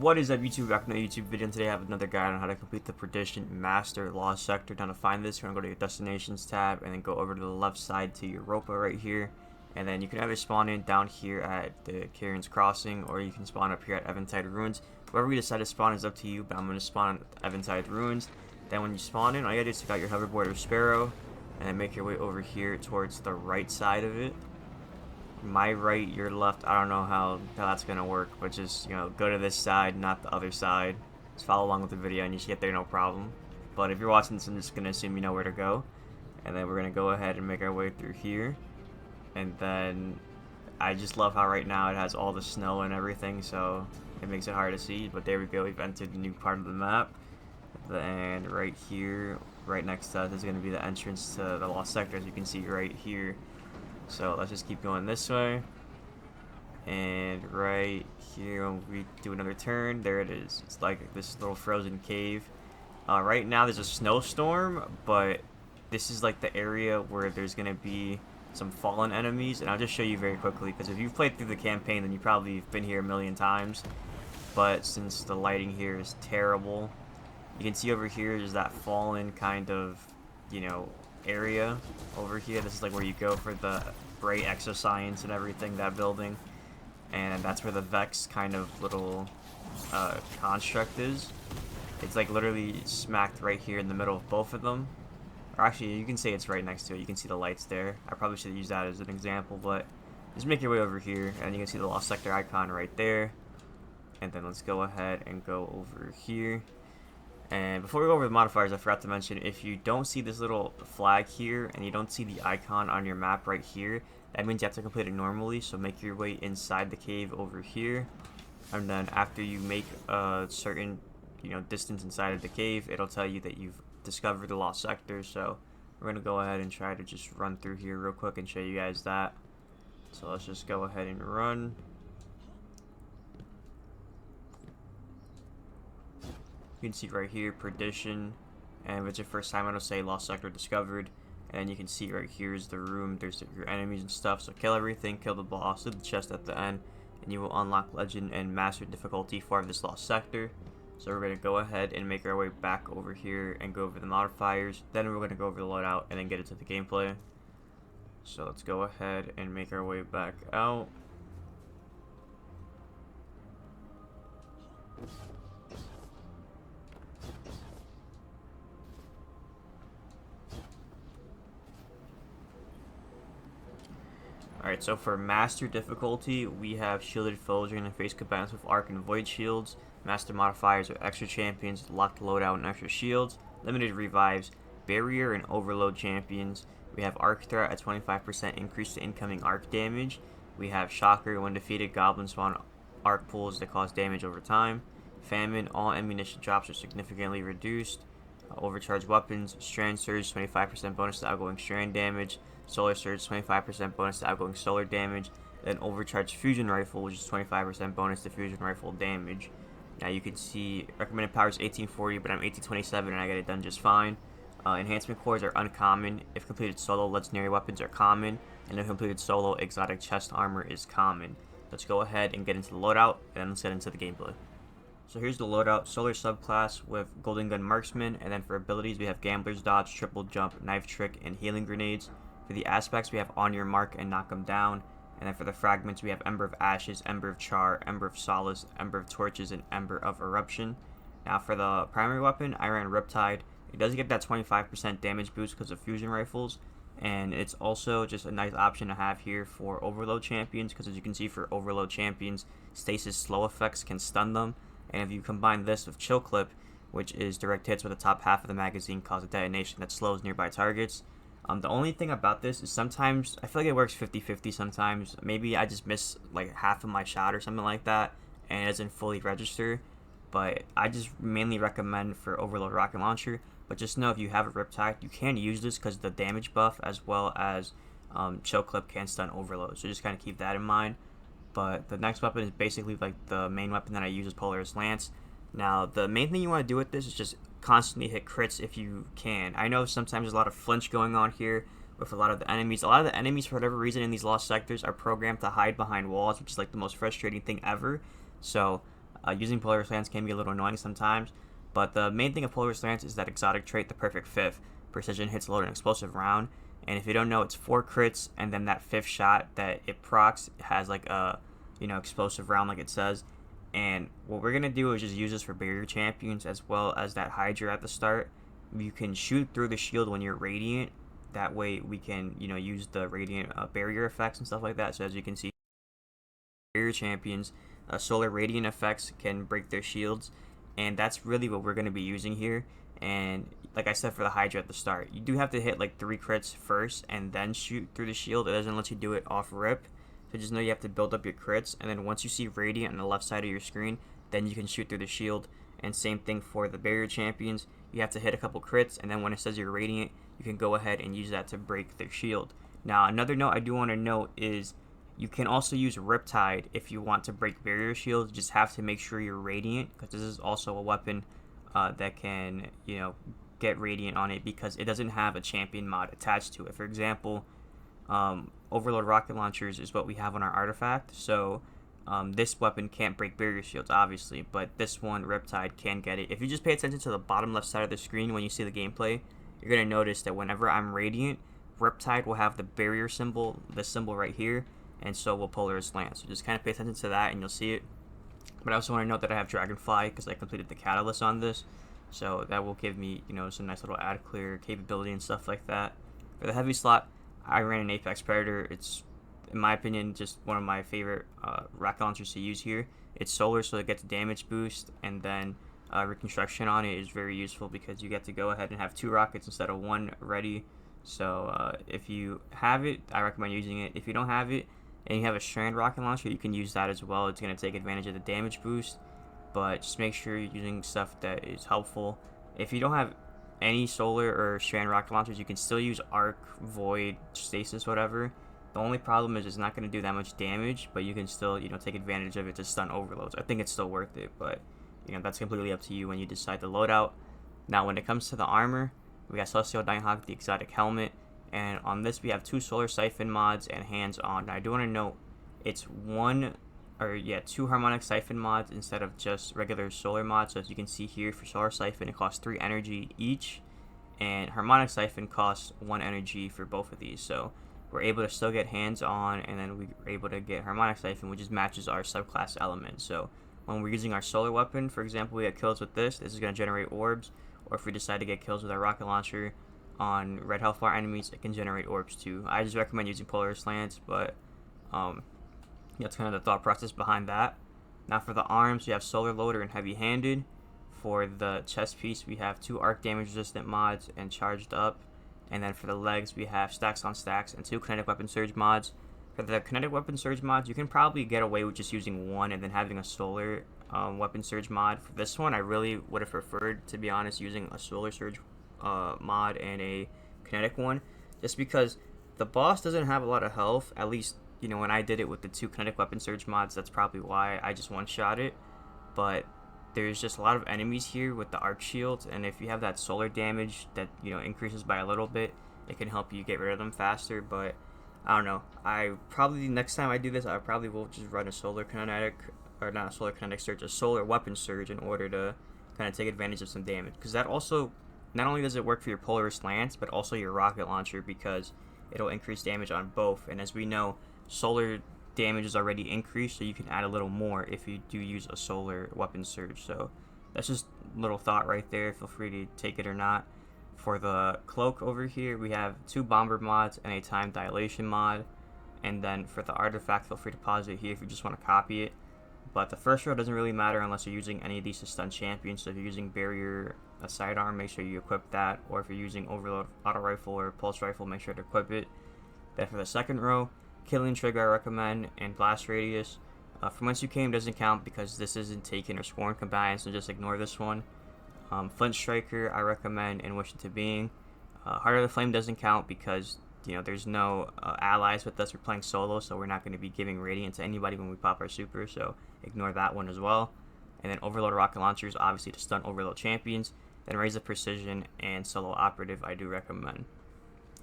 What is up, YouTube? Back in the YouTube video, and today I have another guide on how to complete the Perdition Master Lost Sector. Now to find this, you're going to go to your Destinations tab, and then go over to the left side to Europa right here. And then you can either spawn in down here at the Carrion's Crossing, or you can spawn up here at Eventide Ruins. Wherever you decide to spawn is up to you, but I'm going to spawn at Eventide Ruins. Then when you spawn in, all you got to do is take out your hoverboard or sparrow, and then make your way over here towards the right side of it. My right, your left, I don't know how that's gonna work, but just, you know, go to this side, not the other side. Just follow along with the video and you should get there no problem. But if you're watching this, I'm just gonna assume you know where to go. And then we're gonna go ahead and make our way through here. And then I just love how right now it has all the snow and everything, so it makes it hard to see. But there we go, we've entered the new part of the map. And right here, right next to us, is gonna be the entrance to the Lost Sector, as you can see right here. So let's just keep going this way, and right here when we do another turn, there it is. It's like this little frozen cave. Right now there's a snowstorm, but this is like the area where there's gonna be some fallen enemies, and I'll just show you very quickly, because if you've played through the campaign, then you probably have been here a million times. But since the lighting here is terrible, you can see over here there's that fallen kind of, you know, area over here. This is like where you go for the Bray Exoscience and everything, that building, and that's where the Vex kind of little construct is. It's like literally smacked right here in the middle of both of them, or actually you can say it's right next to it. You can see the lights there. I probably should use that as an example, but just make your way over here and you can see the Lost Sector icon right there. And then let's go ahead and go over here. And before we go over the modifiers, I forgot to mention, if you don't see this little flag here and you don't see the icon on your map right here, that means you have to complete it normally. So make your way inside the cave over here, and then after you make a certain, you know, distance inside of the cave, it'll tell you that you've discovered the Lost Sector. So we're gonna go ahead and try to just run through here real quick and show you guys that. So let's just go ahead and run. You can see right here, Perdition, and if it's your first time, it'll say Lost Sector discovered. And you can see right here is the room. There's your enemies and stuff. So kill everything, kill the boss, do the chest at the end, and you will unlock Legend and Master difficulty for this Lost Sector. So we're going to go ahead and make our way back over here and go over the modifiers. Then we're going to go over the loadout and then get into the gameplay. So let's go ahead and make our way back out. Alright, so for Master difficulty, we have shielded foes are going to face combatants with Arc and Void shields. Master modifiers are extra champions, locked loadout and extra shields, limited revives, barrier and overload champions. We have Arc threat at 25% increase to incoming Arc damage. We have Shocker, when defeated, goblins spawn Arc pools that cause damage over time. Famine, all ammunition drops are significantly reduced. Overcharged weapons, Strand Surge, 25% bonus to outgoing strand damage. Solar Surge, 25% bonus to outgoing solar damage. Then Overcharged Fusion Rifle, which is 25% bonus to fusion rifle damage. Now you can see recommended power is 1840, but I'm 1827 and I get it done just fine. Enhancement cores are uncommon. If completed solo, legendary weapons are common. And if completed solo, exotic chest armor is common. Let's go ahead and get into the loadout, and let's get into the gameplay. So here's the loadout: Solar subclass with Golden Gun Marksman, and then for abilities we have Gambler's Dodge, Triple Jump, Knife Trick, and Healing Grenades. For the aspects we have On Your Mark and Knock 'em Down, and then for the fragments we have Ember of Ashes, Ember of Char, Ember of Solace, Ember of Torches, and Ember of Eruption. Now for the primary weapon, I ran Riptide. It does get that 25% damage boost because of fusion rifles, and it's also just a nice option to have here for overload champions, because as you can see, for overload champions, stasis slow effects can stun them. And if you combine this with Chill Clip, which is direct hits with the top half of the magazine cause a detonation that slows nearby targets. The only thing about this is sometimes I feel like it works 50-50 sometimes. Maybe I just miss like half of my shot or something like that, and it doesn't fully register. But I just mainly recommend for Overload Rocket Launcher. But just know if you have a Riptide, you can use this because the damage buff as well as Chill Clip can stun Overload. So just kind of keep that in mind. But the next weapon is basically like the main weapon that I use is Polaris Lance. Now the main thing you want to do with this is just constantly hit crits if you can. I know sometimes there's a lot of flinch going on here with a lot of the enemies. A lot of the enemies, for whatever reason, in these Lost Sectors are programmed to hide behind walls, which is like the most frustrating thing ever. So Using Polar Slants can be a little annoying sometimes, but the main thing of Polar Slants is that exotic trait, the Perfect Fifth. Precision hits load an explosive round, and if you don't know, it's 4 crits, and then that 5th shot that it procs has like a, explosive round like it says. And what we're going to do is just use this for barrier champions as well as that Hydra at the start. You can shoot through the shield when you're radiant. That way we can, use the radiant barrier effects and stuff like that. So as you can see, barrier champions, solar radiant effects can break their shields. And that's really what we're going to be using here. And like I said for the Hydra at the start, you do have to hit like 3 crits first and then shoot through the shield. It doesn't let you do it off rip. So just know you have to build up your crits, and then once you see radiant on the left side of your screen, then you can shoot through the shield. And same thing for the barrier champions. You have to hit a couple crits, and then when it says you're radiant, you can go ahead and use that to break their shield. Now, another note I do want to note is you can also use Riptide if you want to break barrier shields. Just have to make sure you're radiant, because this is also a weapon that can, get radiant on it, because it doesn't have a champion mod attached to it. For example, Overload rocket launchers is what we have on our artifact, so this weapon can't break barrier shields obviously, but this one, Riptide, can get it. If you just pay attention to the bottom left side of the screen when you see the gameplay, you're going to notice that whenever I'm radiant, Riptide will have the barrier symbol, the symbol right here, and so will Polar Slant. So just kind of pay attention to that and you'll see it. But I also want to note that I have Dragonfly because I completed the catalyst on this, so that will give me, some nice little ad clear capability and stuff like that. For the heavy slot, I ran an Apex Predator. It's, in my opinion, just one of my favorite rocket launchers to use here. It's solar, so it gets damage boost, and then reconstruction on it is very useful because you get to go ahead and have 2 rockets instead of 1 ready. So if you have it, I recommend using it. If you don't have it and you have a strand rocket launcher, you can use that as well. It's going to take advantage of the damage boost, but just make sure you're using stuff that is helpful. If you don't have any solar or strand rocket launchers, you can still use arc, void, stasis, whatever. The only problem is it's not going to do that much damage, but you can still, take advantage of it to stun overloads. I think it's still worth it, but that's completely up to you when you decide to load out. Now when it comes to the armor, we got Celestial Nighthawk, the exotic helmet, and on this we have 2 solar siphon mods and hands on. Now I do want to note it's 2 harmonic siphon mods instead of just regular solar mods. So as you can see here, for solar siphon it costs 3 energy each, and harmonic siphon costs 1 energy for both of these. So we're able to still get hands on, and then we're able to get harmonic siphon, which just matches our subclass element. So when we're using our solar weapon, for example, we get kills with this is going to generate orbs, or if we decide to get kills with our rocket launcher on red health bar enemies, it can generate orbs too. I just recommend using Polar Slants, but that's kind of the thought process behind that. Now for the arms, we have Solar Loader and Heavy Handed. For the chest piece, we have 2 arc damage resistant mods and Charged Up. And then for the legs, we have Stacks on Stacks and 2 kinetic weapon surge mods. For the kinetic weapon surge mods, you can probably get away with just using 1 and then having a solar weapon surge mod. For this one, I really would have preferred, to be honest, using a solar surge mod and a kinetic one, just because the boss doesn't have a lot of health. At least, when I did it with the 2 kinetic weapon surge mods, that's probably why I just one-shot it. But there's just a lot of enemies here with the arc shields, and if you have that solar damage that increases by a little bit, it can help you get rid of them faster. But I don't know, I probably, next time I do this, I probably will just run a solar kinetic, or not a solar kinetic surge, a solar weapon surge, in order to kind of take advantage of some damage, because that also, not only does it work for your Polar Slants, but also your rocket launcher, because it'll increase damage on both. And as we know, solar damage is already increased, so you can add a little more if you do use a solar weapon surge. So that's just a little thought right there. Feel free to take it or not. For the cloak over here, we have 2 bomber mods and a time dilation mod. And then for the artifact, feel free to pause it here if you just want to copy it. But the first row doesn't really matter unless you're using any of these to stun champions. So if you're using barrier, a sidearm, make sure you equip that. Or if you're using overload auto rifle or pulse rifle, make sure to equip it. Then for the second row, killing trigger I recommend, and blast radius. From Whence You Came doesn't count because this isn't taken or sworn combined, so just ignore this one. Flint Striker I recommend, and Wish Into Being. Heart of the Flame doesn't count because there's no allies with us. We're playing solo, so we're not going to be giving radiant to anybody when we pop our super, so ignore that one as well. And then Overload rocket launchers, obviously to stun overload champions. Then Raise of Precision and Solo Operative I do recommend.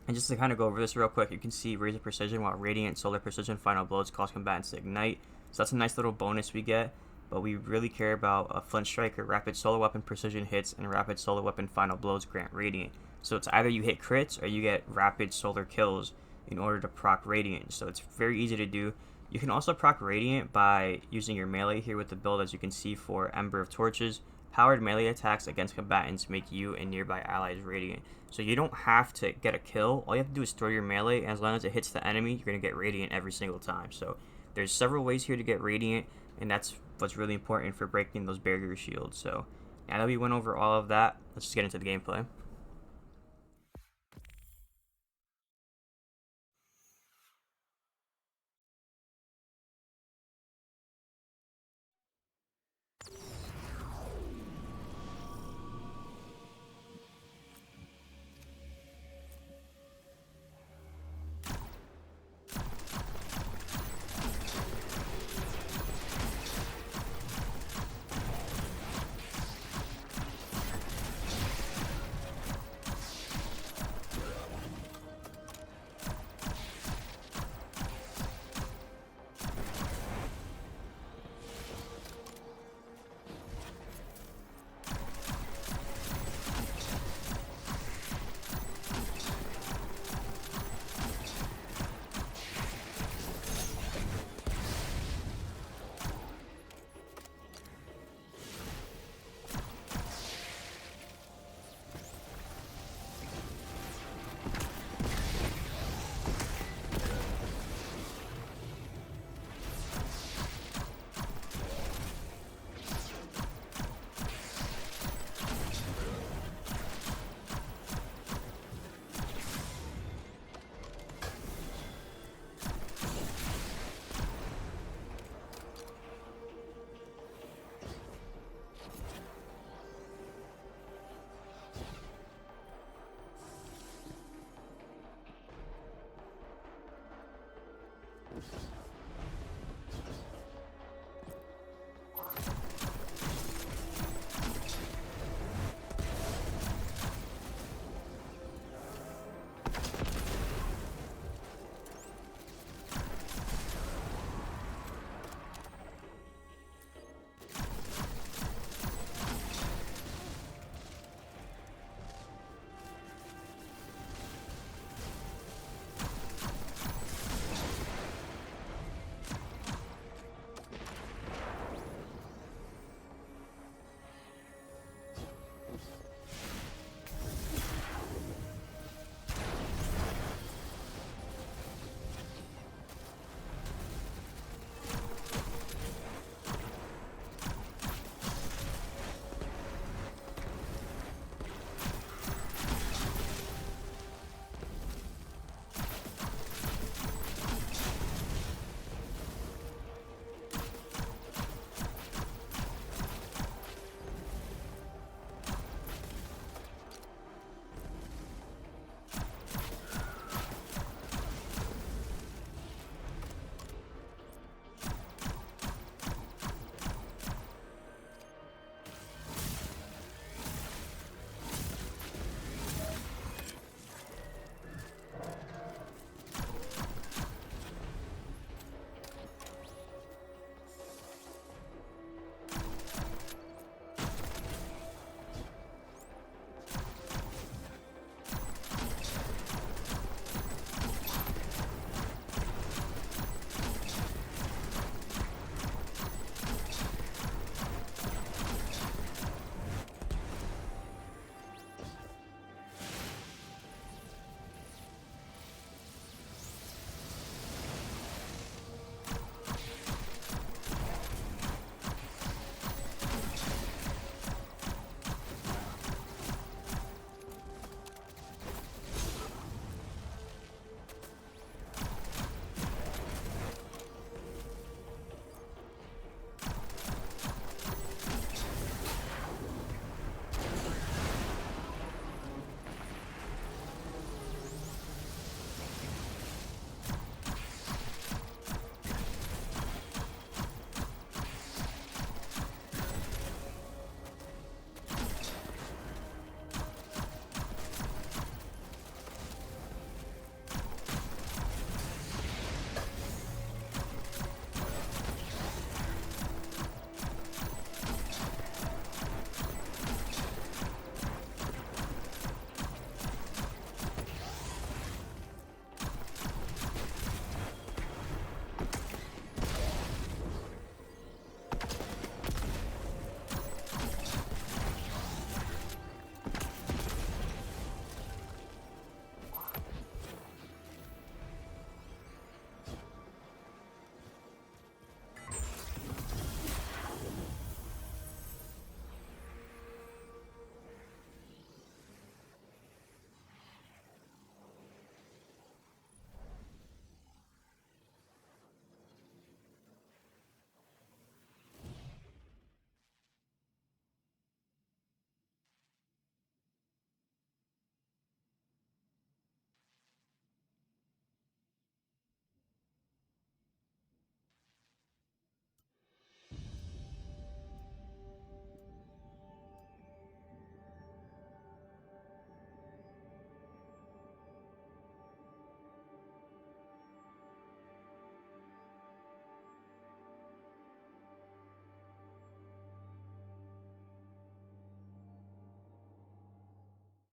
And just to kind of go over this real quick, you can see Raise of Precision, while Radiant, Solar Precision, Final Blows cause combatants to ignite. So that's a nice little bonus we get. but we really care about a Flint Striker, Rapid Solar Weapon Precision Hits, and Rapid Solar Weapon Final Blows grant Radiant. So it's either you hit crits or you get Rapid Solar Kills in order to proc Radiant. So it's very easy to do. You can also proc Radiant by using your melee here with the build, as you can see, for Ember of Torches. Powered melee attacks against combatants make you and nearby allies radiant. So you don't have to get a kill. All you have to do is throw your melee, and as long as it hits the enemy, you're going to get radiant every single time. So there's several ways here to get radiant, and that's what's really important for breaking those barrier shields. So now that we went over all of that, let's just get into the gameplay.